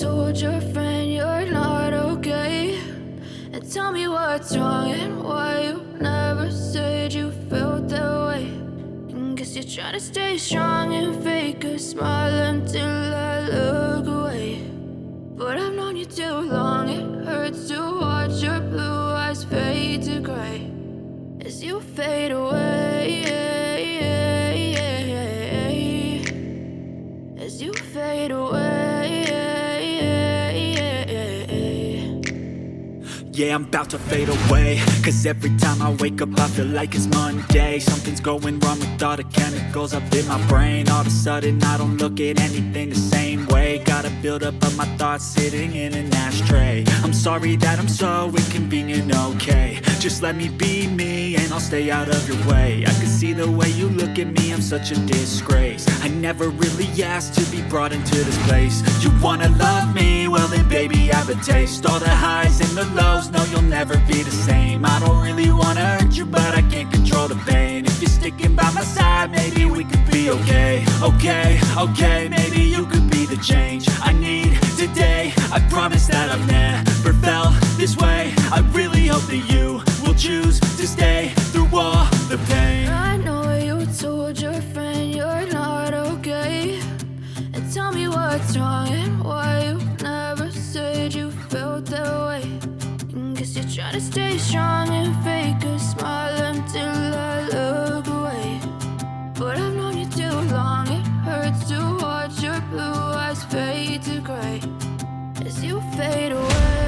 told your friend you're not okay, and tell me what's wrong and why you never said you felt that way. And guess you're trying to stay strong and fake a smile until I look away. But I've known you too long, it hurts to watch your blue eyes fade to gray as you fade away, as you fade away. Yeah, I'm about to fade away, cause every time I wake up I feel like it's Monday. Something's going wrong with all the chemicals up in my brain. All of a sudden I don't look at anything the same way. Gotta build up of my thoughts sitting in an ashtray. I'm sorry that I'm so inconvenient, okay. Just let me be me and I'll stay out of your way. I can see the way you look at me, I'm such a disgrace. I never really asked to be brought into this place. You wanna love me? Well then baby have a taste. All the highs and the lows, no you'll never be the same. I don't really wanna hurt you but I can't control the pain. If you're sticking by my side maybe we could be okay. Okay, maybe you could be the change I need today. I promise that I've never felt this way. I really hope that you will choose to stay through all the pain. I know you told your friend you're not okay, and tell me what's wrong and why you never said you felt that way. And guess you're trying to stay strong and fake a smile until I look away. But I've known you too long, it hurts to watch your blue eyes fade to gray as you fade away.